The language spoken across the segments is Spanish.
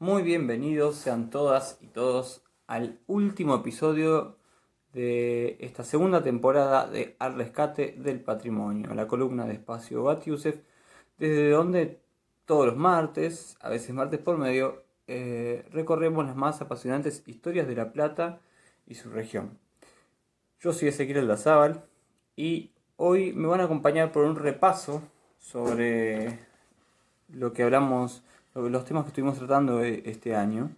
Muy bienvenidos sean todas y todos al último episodio de esta segunda temporada de Al Rescate del Patrimonio, la columna de Espacio Batiusef, desde donde todos los martes, a veces martes por medio, recorremos las más apasionantes historias de La Plata y su región. Yo soy Ezequiel Aldazábal y hoy me van a acompañar por un repaso sobre lo que hablamos, los temas que estuvimos tratando este año,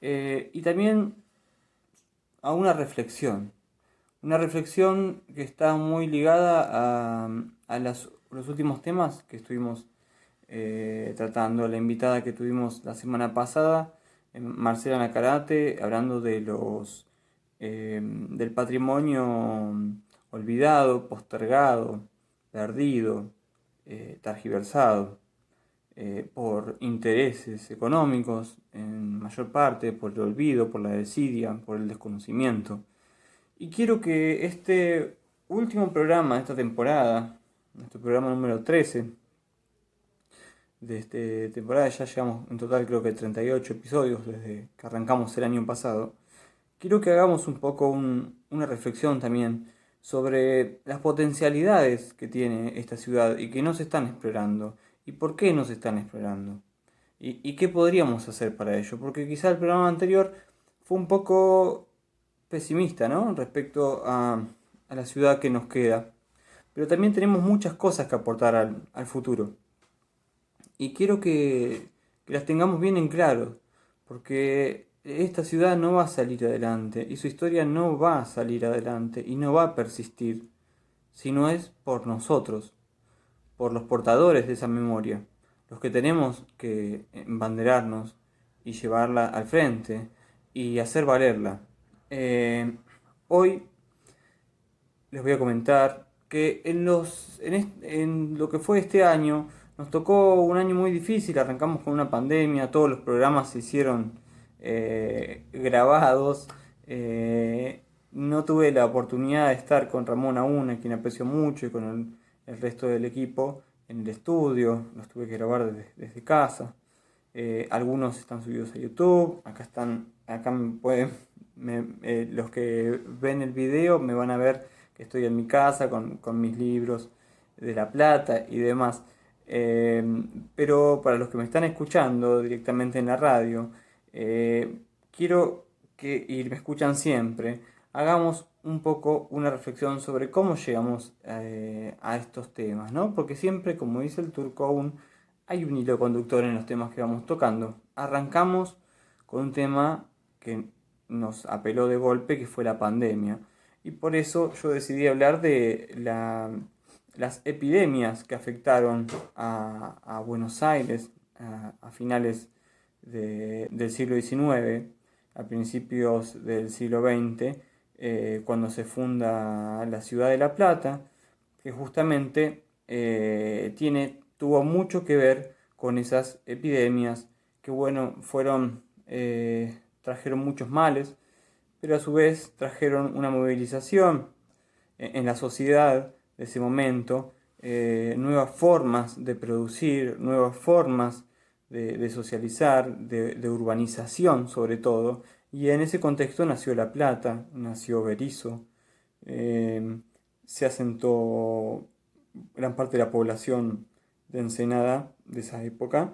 y también a una reflexión que está muy ligada a los últimos temas que estuvimos tratando. La invitada que tuvimos la semana pasada, Marcela Nacarate, hablando de del patrimonio olvidado, postergado, perdido, tergiversado por intereses económicos, en mayor parte por el olvido, por la desidia, por el desconocimiento. Y quiero que este último programa de esta temporada, nuestro programa número 13 de esta temporada, ya llegamos en total creo que 38 episodios desde que arrancamos el año pasado, quiero que hagamos un poco una reflexión también sobre las potencialidades que tiene esta ciudad y que no se están explorando. ¿Y por qué no se están explorando? ¿Y qué podríamos hacer para ello? Porque quizá el programa anterior fue un poco pesimista, ¿no? Respecto a la ciudad que nos queda. Pero también tenemos muchas cosas que aportar al futuro. Y quiero que las tengamos bien en claro, porque esta ciudad no va a salir adelante y su historia no va a salir adelante y no va a persistir, si no es por nosotros, por los portadores de esa memoria, los que tenemos que embanderarnos y llevarla al frente y hacer valerla. Hoy les voy a comentar que en lo que fue este año nos tocó un año muy difícil. Arrancamos con una pandemia, todos los programas se hicieron grabados. No tuve la oportunidad de estar con Ramón Aún, a quien aprecio mucho, y con el resto del equipo en el estudio. Los tuve que grabar desde casa. Algunos están subidos a YouTube. Acá me pueden, los que ven el video me van a ver que estoy en mi casa con mis libros de La Plata y demás. Eh, pero para los que me están escuchando directamente en la radio, quiero y me escuchan siempre, hagamos un poco una reflexión sobre cómo llegamos a estos temas, ¿no? Porque siempre, como dice el Turco Aún, hay un hilo conductor en los temas que vamos tocando. Arrancamos con un tema que nos apeló de golpe, que fue la pandemia. Y por eso yo decidí hablar de las epidemias que afectaron a Buenos Aires a finales del siglo XIX, a principios del siglo XX, cuando se funda la ciudad de La Plata, que justamente tuvo mucho que ver con esas epidemias que, bueno, trajeron muchos males, pero a su vez trajeron una movilización en la sociedad de ese momento, nuevas formas de producir, nuevas formas de socializar, de urbanización sobre todo, y en ese contexto nació La Plata, nació Berisso, se asentó gran parte de la población de Ensenada de esa época.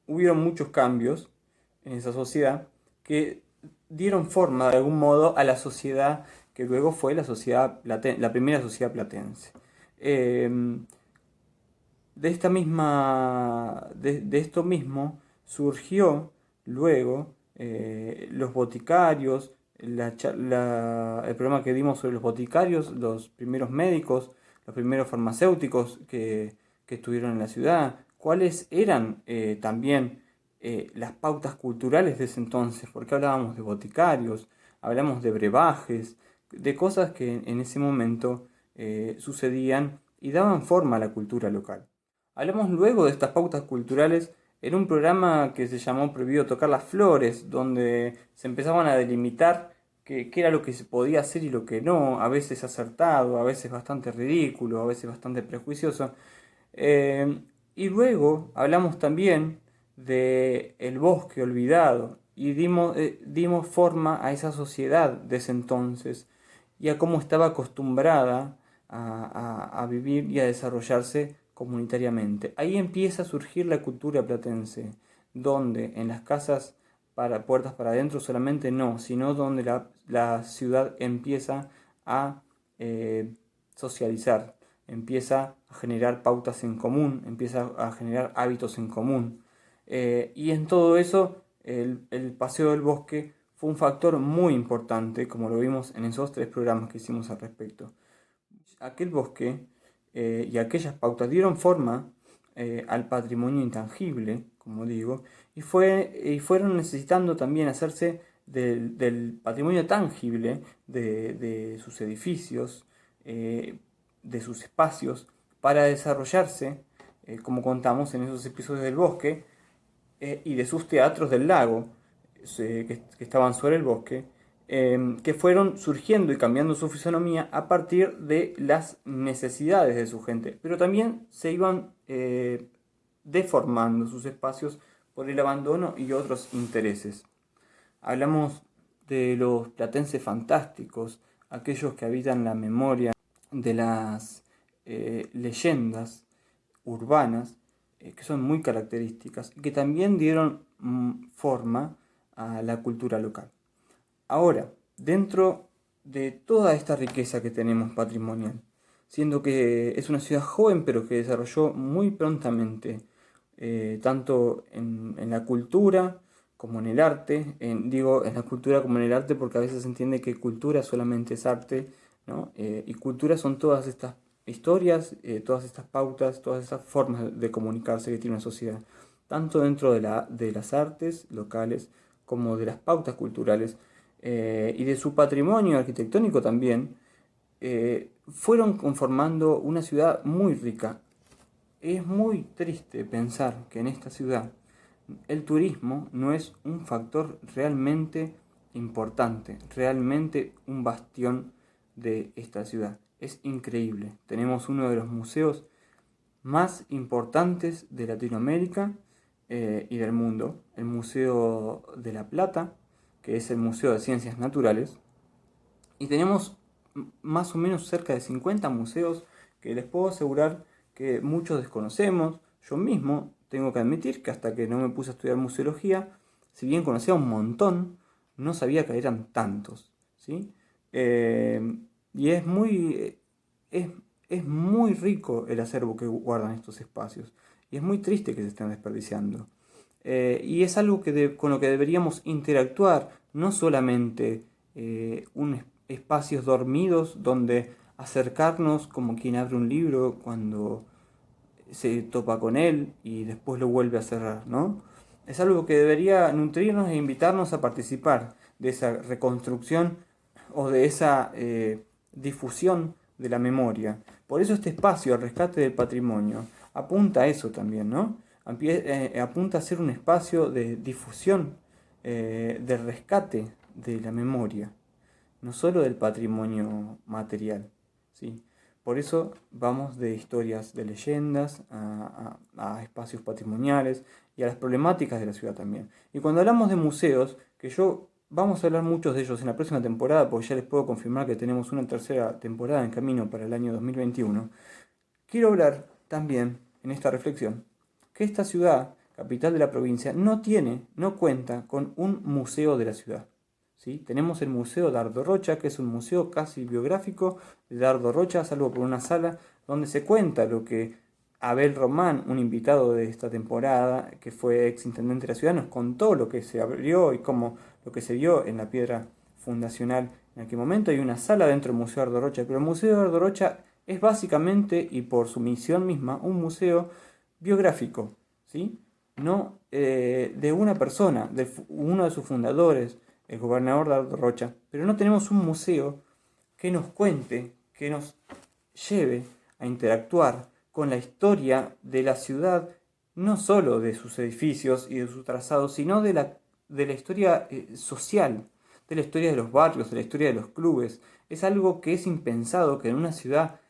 Hubieron muchos cambios en esa sociedad que dieron forma de algún modo a la sociedad que luego fue la primera sociedad platense. De esto mismo surgió luego los boticarios, el programa que dimos sobre los boticarios, los primeros médicos, los primeros farmacéuticos que estuvieron en la ciudad, cuáles eran también las pautas culturales de ese entonces, porque hablábamos de boticarios, hablamos de brebajes, de cosas que en ese momento sucedían y daban forma a la cultura local. Hablamos luego de estas pautas culturales en un programa que se llamó Prohibido tocar las flores, donde se empezaban a delimitar qué era lo que se podía hacer y lo que no, a veces acertado, a veces bastante ridículo, a veces bastante prejuicioso. Y luego hablamos también de el bosque olvidado y dimos forma a esa sociedad de ese entonces y a cómo estaba acostumbrada a vivir y a desarrollarse comunitariamente. Ahí empieza a surgir la cultura platense, donde en las casas para puertas para adentro solamente no, sino donde la ciudad empieza a socializar, empieza a generar pautas en común, empieza a generar hábitos en común. Y en todo eso, el paseo del bosque fue un factor muy importante, como lo vimos en esos 3 programas que hicimos al respecto. Aquel bosque y aquellas pautas dieron forma al patrimonio intangible, como digo, y fueron necesitando también hacerse del patrimonio tangible de sus edificios, de sus espacios, para desarrollarse, como contamos en esos episodios del bosque, y de sus teatros del lago, que estaban sobre el bosque, que fueron surgiendo y cambiando su fisonomía a partir de las necesidades de su gente, pero también se iban deformando sus espacios por el abandono y otros intereses. Hablamos de los platenses fantásticos, aquellos que habitan la memoria de las leyendas urbanas, que son muy características y que también dieron forma a la cultura local. Ahora, dentro de toda esta riqueza que tenemos patrimonial, siendo que es una ciudad joven pero que desarrolló muy prontamente, tanto en la cultura como en el arte, digo en la cultura como en el arte porque a veces se entiende que cultura solamente es arte, ¿no? Y cultura son todas estas historias, todas estas pautas, todas estas formas de comunicarse que tiene una sociedad, tanto dentro de las artes locales como de las pautas culturales y de su patrimonio arquitectónico también, fueron conformando una ciudad muy rica. Es muy triste pensar que en esta ciudad el turismo no es un factor realmente importante, realmente un bastión de esta ciudad. Es increíble. Tenemos uno de los museos más importantes de Latinoamérica y del mundo, el Museo de La Plata, que es el Museo de Ciencias Naturales, y tenemos más o menos cerca de 50 museos que les puedo asegurar que muchos desconocemos. Yo mismo tengo que admitir que hasta que no me puse a estudiar museología, si bien conocía un montón, no sabía que eran tantos, ¿sí? Y es muy rico el acervo que guardan estos espacios. Y es muy triste que se estén desperdiciando. Y es algo con lo que deberíamos interactuar, no solamente espacios dormidos donde acercarnos como quien abre un libro cuando se topa con él y después lo vuelve a cerrar, ¿no? Es algo que debería nutrirnos e invitarnos a participar de esa reconstrucción o de esa difusión de la memoria. Por eso este espacio, el rescate del patrimonio, apunta a eso también, ¿no? Apunta a ser un espacio de difusión, de rescate de la memoria, no solo del patrimonio material, ¿sí? Por eso vamos de historias de leyendas a espacios patrimoniales y a las problemáticas de la ciudad también. Y cuando hablamos de museos, vamos a hablar muchos de ellos en la próxima temporada, porque ya les puedo confirmar que tenemos una tercera temporada en camino para el año 2021, quiero hablar también en esta reflexión que esta ciudad, capital de la provincia, no cuenta con un museo de la ciudad. ¿Sí? Tenemos el Museo Dardo Rocha, que es un museo casi biográfico de Dardo Rocha, salvo por una sala donde se cuenta lo que Abel Román, un invitado de esta temporada, que fue ex intendente de la ciudad, nos contó lo que se abrió y cómo lo que se vio en la piedra fundacional en aquel momento. Hay una sala dentro del Museo Dardo Rocha, pero el Museo Dardo Rocha es básicamente, y por su misión misma, un museo biográfico, ¿sí? No de una persona, de uno de sus fundadores, el gobernador Dardo Rocha, pero no tenemos un museo que nos cuente, que nos lleve a interactuar con la historia de la ciudad, no solo de sus edificios y de sus trazados, sino de la historia social, de la historia de los barrios, de la historia de los clubes. Es algo que es impensado que en una ciudad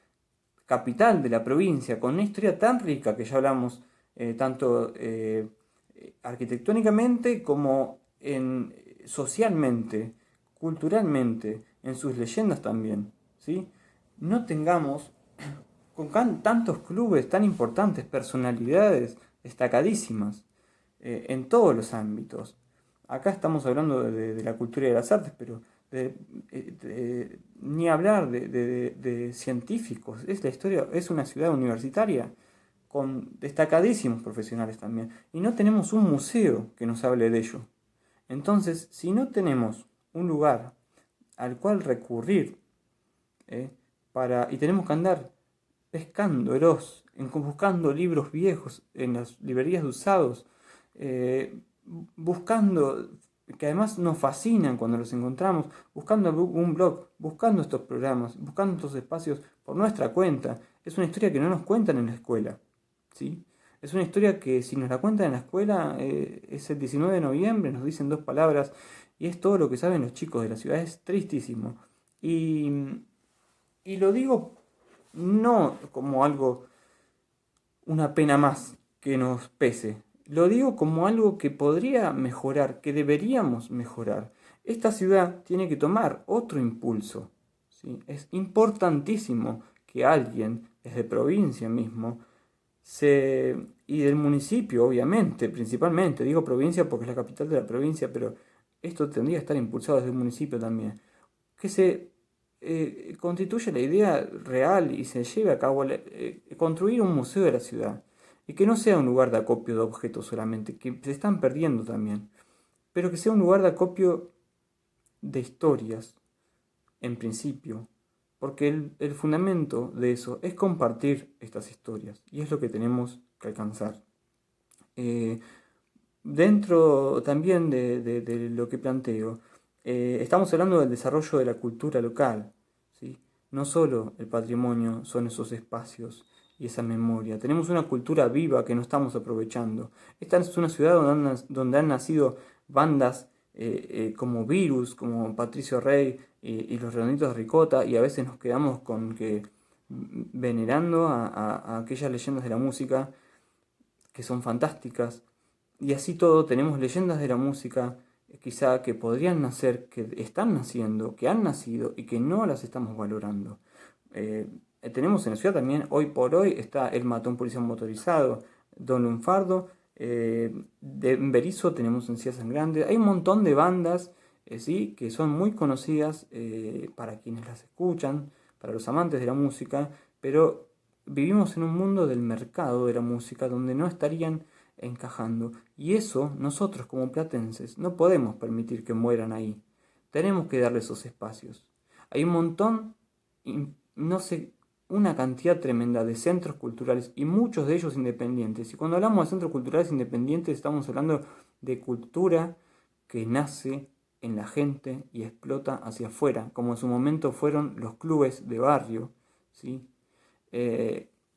capital de la provincia, con una historia tan rica que ya hablamos tanto arquitectónicamente como socialmente, culturalmente, en sus leyendas también, ¿sí? No tengamos con tantos clubes tan importantes, personalidades destacadísimas en todos los ámbitos. Acá estamos hablando de la cultura y de las artes, pero ni hablar de científicos. Es la historia, es una ciudad universitaria con destacadísimos profesionales también. Y no tenemos un museo que nos hable de ello. Entonces, si no tenemos un lugar al cual recurrir, y tenemos que andar pescándolos, buscando libros viejos en las librerías de usados, buscando, que además nos fascinan cuando los encontramos, buscando un blog, buscando estos programas, buscando estos espacios por nuestra cuenta. Es una historia que no nos cuentan en la escuela, ¿sí? Es una historia que si nos la cuentan en la escuela, es el 19 de noviembre, nos dicen 2 palabras, y es todo lo que saben los chicos de la ciudad. Es tristísimo. Y, y lo digo no como algo, una pena más que nos pese. Lo digo como algo que podría mejorar, que deberíamos mejorar. Esta ciudad tiene que tomar otro impulso, ¿sí? Es importantísimo que alguien, desde provincia mismo, y del municipio, obviamente, principalmente, digo provincia porque es la capital de la provincia, pero esto tendría que estar impulsado desde el municipio también, que se constituya la idea real y se lleve a cabo construir un museo de la ciudad, y que no sea un lugar de acopio de objetos solamente, que se están perdiendo también, pero que sea un lugar de acopio de historias, en principio, porque el fundamento de eso es compartir estas historias, y es lo que tenemos que alcanzar. Eh, Dentro también de lo que planteo, estamos hablando del desarrollo de la cultura local, ¿sí? No solo el patrimonio son esos espacios y esa memoria. Tenemos una cultura viva que no estamos aprovechando. Esta es una ciudad donde han nacido bandas como Virus, como Patricio Rey y los Redonditos de Ricota, y a veces nos quedamos con que venerando a aquellas leyendas de la música que son fantásticas. Y así todo tenemos leyendas de la música quizá que podrían nacer, que están naciendo, que han nacido y que no las estamos valorando. Tenemos en la ciudad también, hoy por hoy, está El Matón Policía Motorizado, Don Lunfardo, en Berizo tenemos Encías en Grande. Hay un montón de bandas, ¿sí? Que son muy conocidas para quienes las escuchan, para los amantes de la música, pero vivimos en un mundo del mercado de la música donde no estarían encajando. Y eso nosotros como platenses no podemos permitir que mueran ahí. Tenemos que darle esos espacios. Hay un montón, no sé, una cantidad tremenda de centros culturales y muchos de ellos independientes. Y cuando hablamos de centros culturales independientes estamos hablando de cultura que nace en la gente y explota hacia afuera, como en su momento fueron los clubes de barrio, ¿sí?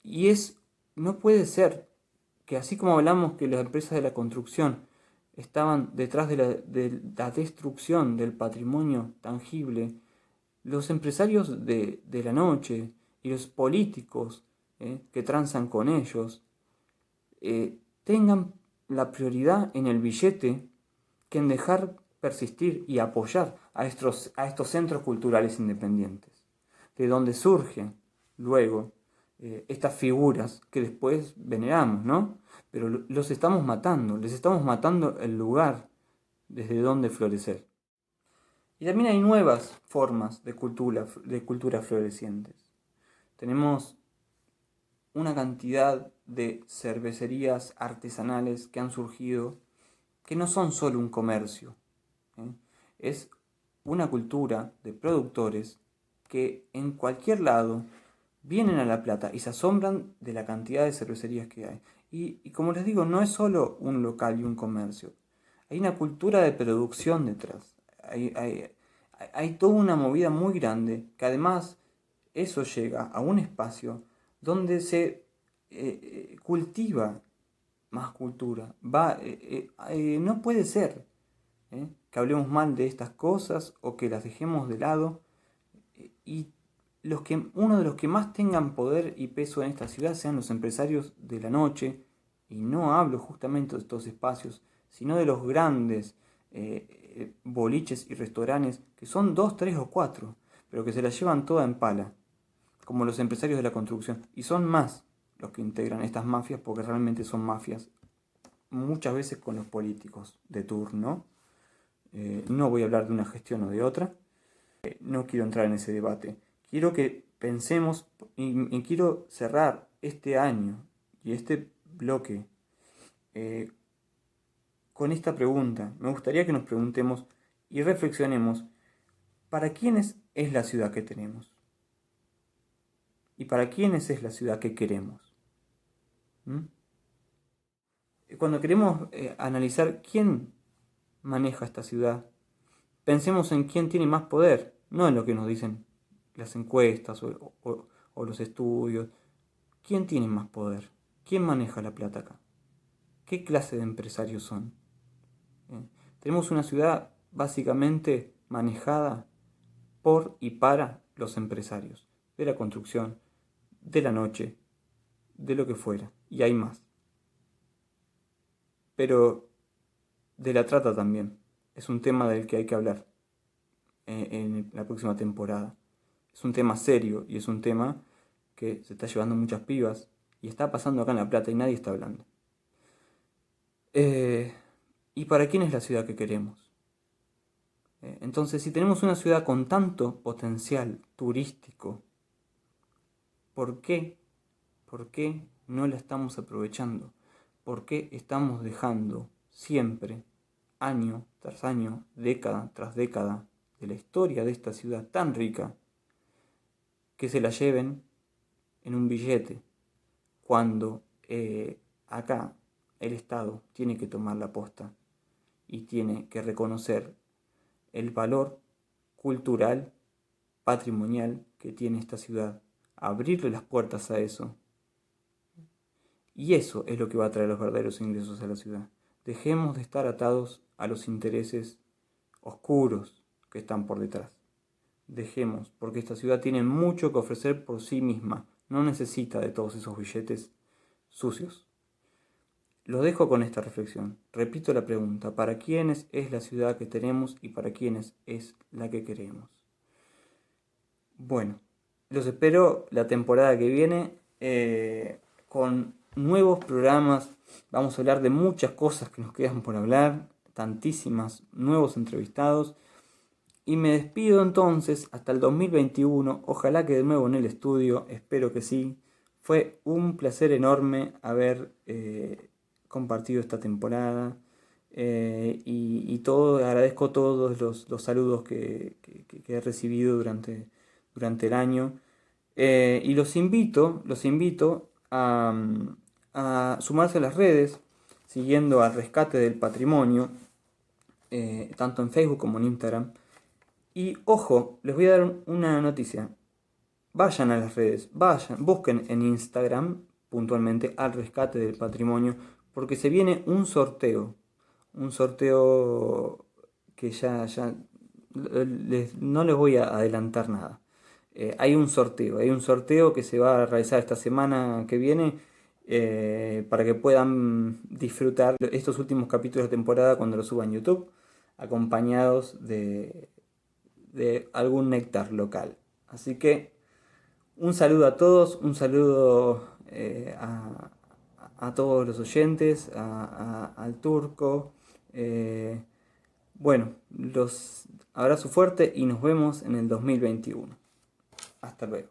Y no puede ser que así como hablamos que las empresas de la construcción estaban detrás de la destrucción del patrimonio tangible, los empresarios de la noche y los políticos que transan con ellos tengan la prioridad en el billete que en dejar persistir y apoyar a estos centros culturales independientes, de donde surgen luego estas figuras que después veneramos, ¿no? Pero los estamos matando, les estamos matando el lugar desde donde florecer. Y también hay nuevas formas de cultura florecientes. Tenemos una cantidad de cervecerías artesanales que han surgido, que no son solo un comercio, ¿eh? Es una cultura de productores que en cualquier lado vienen a La Plata y se asombran de la cantidad de cervecerías que hay. Y como les digo, no es solo un local y un comercio. Hay una cultura de producción detrás. Hay toda una movida muy grande que además eso llega a un espacio donde se cultiva más cultura. No puede ser que hablemos mal de estas cosas o que las dejemos de lado. Y uno de los que más tengan poder y peso en esta ciudad sean los empresarios de la noche, Y no hablo justamente de estos espacios, sino de los grandes boliches y restaurantes que son 2, 3 o 4, pero que se la llevan toda en pala, como los empresarios de la construcción. Y son más los que integran estas mafias, porque realmente son mafias, muchas veces con los políticos de turno. No voy a hablar de una gestión o de otra. No quiero entrar en ese debate. Quiero que pensemos y quiero cerrar este año y este bloque con esta pregunta. Me gustaría que nos preguntemos y reflexionemos para quiénes es la ciudad que tenemos y para quiénes es la ciudad que queremos. ¿Mm? Cuando queremos analizar quién maneja esta ciudad, pensemos en quién tiene más poder, no en lo que nos dicen las encuestas o los estudios. ¿Quién tiene más poder? ¿Quién maneja la plata acá? ¿Qué clase de empresarios son? Tenemos una ciudad básicamente manejada por y para los empresarios de la construcción, de la noche, de lo que fuera, y hay más. Pero de la trata también. Es un tema del que hay que hablar en la próxima temporada. Es un tema serio y es un tema que se está llevando muchas pibas y está pasando acá en La Plata y nadie está hablando. ¿Y para quién es la ciudad que queremos? Entonces, si tenemos una ciudad con tanto potencial turístico, ¿por qué? ¿Por qué no la estamos aprovechando? ¿Por qué estamos dejando siempre, año tras año, década tras década, de la historia de esta ciudad tan rica, que se la lleven en un billete, cuando acá el Estado tiene que tomar la posta y tiene que reconocer el valor cultural, patrimonial que tiene esta ciudad, abrirle las puertas a eso? Y eso es lo que va a traer los verdaderos ingresos a la ciudad. Dejemos de estar atados a los intereses oscuros que están por detrás. Dejemos, porque esta ciudad tiene mucho que ofrecer por sí misma. No necesita de todos esos billetes sucios. Los dejo con esta reflexión. Repito la pregunta: ¿para quiénes es la ciudad que tenemos y para quiénes es la que queremos? Bueno, los espero la temporada que viene con nuevos programas. Vamos a hablar de muchas cosas que nos quedan por hablar, tantísimas, nuevos entrevistados. Y me despido entonces hasta el 2021. Ojalá que de nuevo en el estudio, espero que sí. Fue un placer enorme haber compartido esta temporada. Y agradezco todos los saludos que he recibido durante el año. Y los invito a sumarse a las redes, siguiendo al Rescate del Patrimonio, tanto en Facebook como en Instagram. Y ojo, les voy a dar una noticia. Vayan a las redes, busquen en Instagram puntualmente al Rescate del Patrimonio, porque se viene un sorteo que ya no les voy a adelantar nada. Hay un sorteo que se va a realizar esta semana que viene, para que puedan disfrutar estos últimos capítulos de temporada cuando los suba en YouTube, acompañados de algún néctar local. Así que un saludo a todos, un saludo a todos los oyentes, al turco. Bueno, los abrazo fuerte y nos vemos en el 2021. Hasta luego.